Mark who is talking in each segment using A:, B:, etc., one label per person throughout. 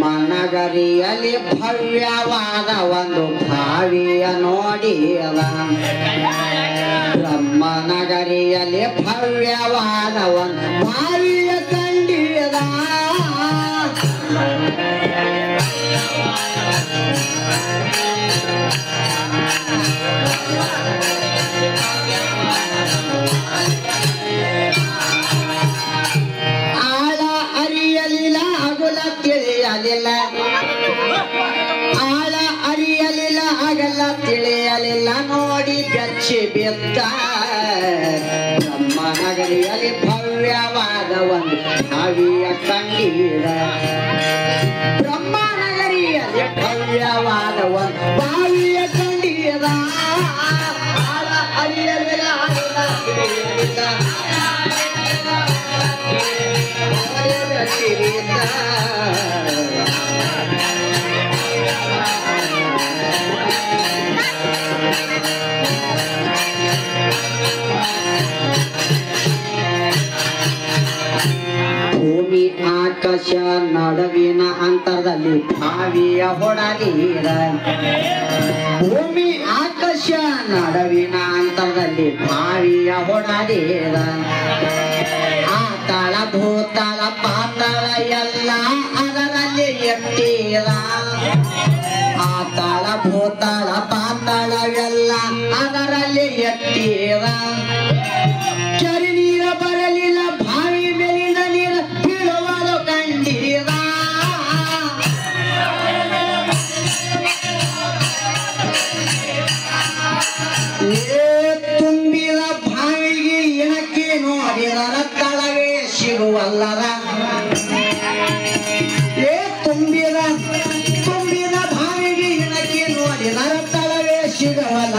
A: ಬ್ರಹ್ಮನಗರಿಯಲ್ಲಿ ಭವ್ಯವಾದ ಒಂದು ಭಾವಿಯ ನೋಡಿದ ಬ್ರಹ್ಮನಗರಿಯಲ್ಲಿ ಭವ್ಯವಾದ ಒಂದು ಭಾವಿಯ ಕಂಡಿದ ಆಳ ಅರಿಯಲಿಲ್ಲ ಅಗುಲ ತಿಳಿಯಲಿಲ್ಲ ಆಳ ಅರಿಯಲಿಲ್ಲ ಅಗಲ ತಿಳಿಯಲಿಲ್ಲ ನೋಡಿ ಬೆಚ್ಚಿ ಬಿದ್ದ ಬ್ರಹ್ಮನಗರಿಯಲ್ಲಿ ಭವ್ಯವಾದ ಒಂದು ಭಾವಿಯ ಕಂಡಿದ ಬ್ರಹ್ಮನಗರಿಯಲ್ಲಿ ಭವ್ಯವಾದ ಒಂದು ಭಾವಿಯ ಕಂಡಿದ ಆಳ ಅರಿಯಲಿಲ್ಲ ಅಗಲ ತಿಳಿಯಲಿಲ್ಲ ಭೂಮಿ ಆಕಾಶ ನಡುವಿನ ಅಂತರದಲ್ಲಿ ಭಾವಿಯ ಹೊಡಲೀರ ಭೂಮಿ ಆಕಾಶ ನಡುವಿನ ಅಂತರದಲ್ಲಿ ಭಾವಿಯ ಹೊಡಲೀರ ಆತಳ ಭೂತಳ ಪಾತಳ ಎಲ್ಲ ಅದರಲ್ಲಿ ಎತ್ತೀರ ಆತಳ ಭೂತಳ ಪಾತಳವೆಲ್ಲ ಅದರಲ್ಲಿ ಎತ್ತೀರ ಚರಿ ನೀರ ಬರಲಿಲ್ಲ ಭಾವಿ ಮೇಲಿನ ನೀರು ಬೀಳುವುದು ಕಂಡೀರ ತುಂಬಿದ ಭಾವಿಗೆ ಇಣಕ್ಕೆ ನೋಡಿದರ ತಳವೇ ಸಿಗುವಲ್ಲರ ತುಂಬಿದ ಭಾವಿಗೆ ಇಣಕ್ಕೆ ನೋಡಿದರ ತಳವೇ ಸಿಗುವಲ್ಲರ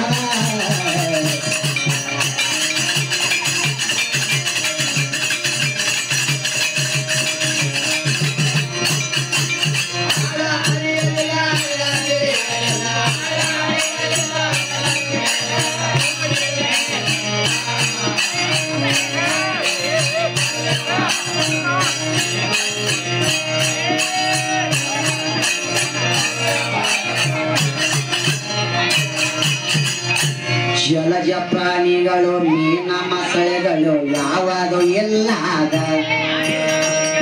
A: ಜಲಜ ಪ್ರಾಣಿಗಳು ಮೀನ ಮಸಳೆಗಳು ಯಾವುದು ಎಲ್ಲದ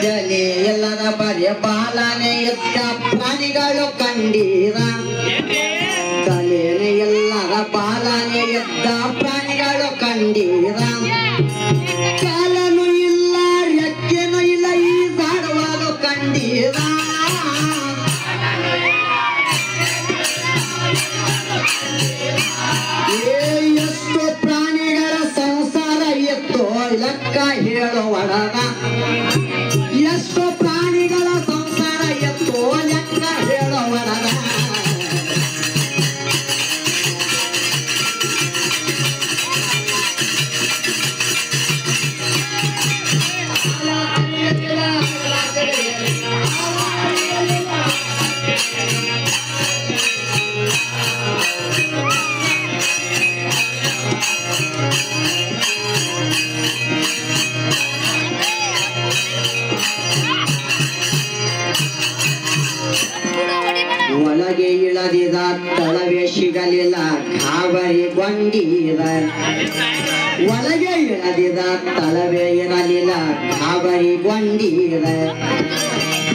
A: ಜಲೆ ಎಲ್ಲದ ಬರೆಯ ಬಾಲನೆ ಎದ್ದ ಪ್ರಾಣಿಗಳು ಕಂಡೀರ ತಲೆನೆ ಎಲ್ಲದ ಬಾಲನೆ ಎದ್ದ ಪ್ರಾಣಿಗಳು ಕಂಡೀರ ಕಾಲನು ಇಲ್ಲ ರೆಕ್ಕೆನೂ ಇಲ್ಲ ಈ ದಾಡುವುದು ಕಂಡೀರ ಎಷ್ಟು ಪ್ರಾಣಿಗಳ ಸಂಸಾರ ಎತ್ತು ಲೆಕ್ಕ ಹೇಳುವಡದ ಎಷ್ಟು ಪ್ರಾಣಿಗಳ ಸಂಸಾರ ಎತ್ತು ಲೆಕ್ಕ ಹೇಳುವಡದ ಒಳಗೆ ಇಳದಿದ ತಳವೇ ಸಿಗಲಿಲ್ಲ ಗಾಬರಿಗೊಂಡೀರ ಒಳಗೆ ಇಳದಿದ ತಳವೇ ಇರಲಿಲ್ಲ ಗಾಬರಿಗೊಂಡೀರ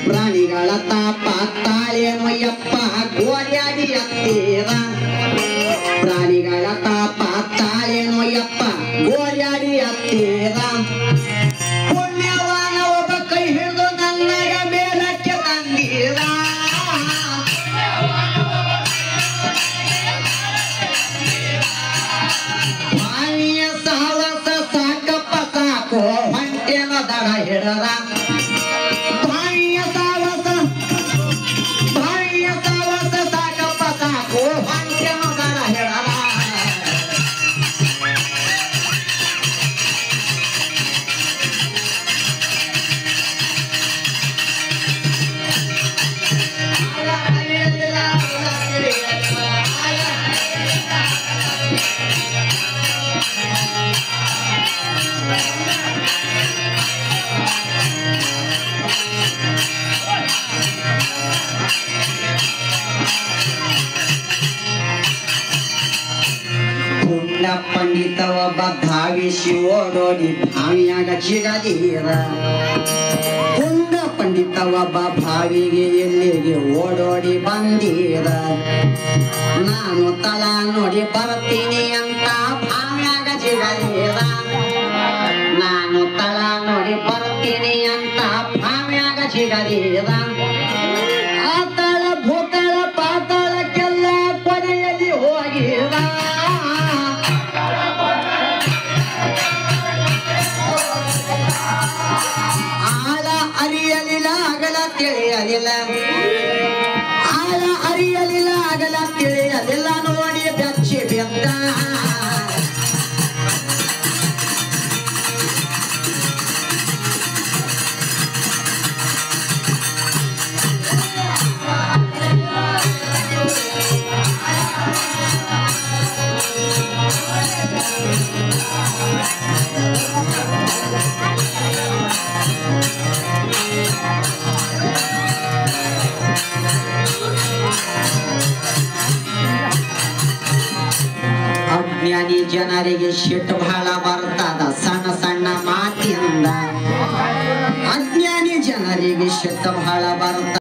A: ಪ್ರಾಣಿಗಳ ತಾಪ ತಾಳೇನು ಯಪ್ಪ ಗೋರ್ಯಾಡಿ ಹತ್ತೀರ ಪ್ರಾಣಿಗಳ ತಾಪ ತಾಳೇನು ಯಪ್ಪ ಗೋರ್ಯಾಡಿ ಹತ್ತೀರ ಪುಣ್ಯವಾನ ಒಬ್ಬ ಕೈ ಹಿಡಿದು ನನ್ನಗ ಮೇಲಕ್ಕೆ ತಂದೀರ ಭಾವಿಯ ಸಹವಾಸ ಸಾಕಪ್ಪ ಸಾಕು ಹೊಂಟೆನ ದಡ ಹಿಡದ ಭಾವಿಯ ಸಹವಾಸ ಸಾಕಪ್ಪ ಸಾಕು ಹೊಂಟೆನ ದಡ ಹಿಡದ ಪುಂಡ ಪಂಡಿತ ಒಬ್ಬ ಧಾವಿಸಿ ಓಡೋಡಿ ಭಾವಿಯಾಗ ಚಿಗದೀರ ಪುಂಡ ಪಂಡಿತ ಒಬ್ಬ ಭಾವಿಗೆ ಎಲ್ಲಿಗೆ ಓಡೋಡಿ ಬಂದೀರ ನಾನು ತಳ ನೋಡಿ ಬರ್ತೀನಿ ಅಂತ ಭಾವಿಯಾಗ ಚಿಗದೀರ ನಾನು ತಳ ನೋಡಿ ಬರ್ತೀನಿ ಅಂತ ಭಾವಿಯಾಗ ಚಿಗದೀರ ಆತಳ ಭೂತಳ ಪಾತಾಳಕ್ಕೆಲ್ಲ ಕೊನೆಯಲ್ಲಿ ಹೋಗಿರ ಆಳ ಅರಿಯಲಿಲ್ಲ ಅಗಲ ತಿಳಿಯಲಿಲ್ಲ ಆಳ ಅರಿಯಲಿಲ್ಲ ಅಗಲ ತಿಳಿಯಲಿಲ್ಲ ನೋಡಿ ಬೆಚ್ಚಿ ಬೆತ್ತ ಅಜ್ಞಾನಿ ಜನರಿಗೆ ಸಿಟ್ಟು ಬಹಳ ಬರ್ತದ ಸಣ್ಣ ಸಣ್ಣ ಮಾತಿಂದ ಅಜ್ಞಾನಿ ಜನರಿಗೆ ಸಿಟ್ಟು ಬಹಳ ಬರ್ತದ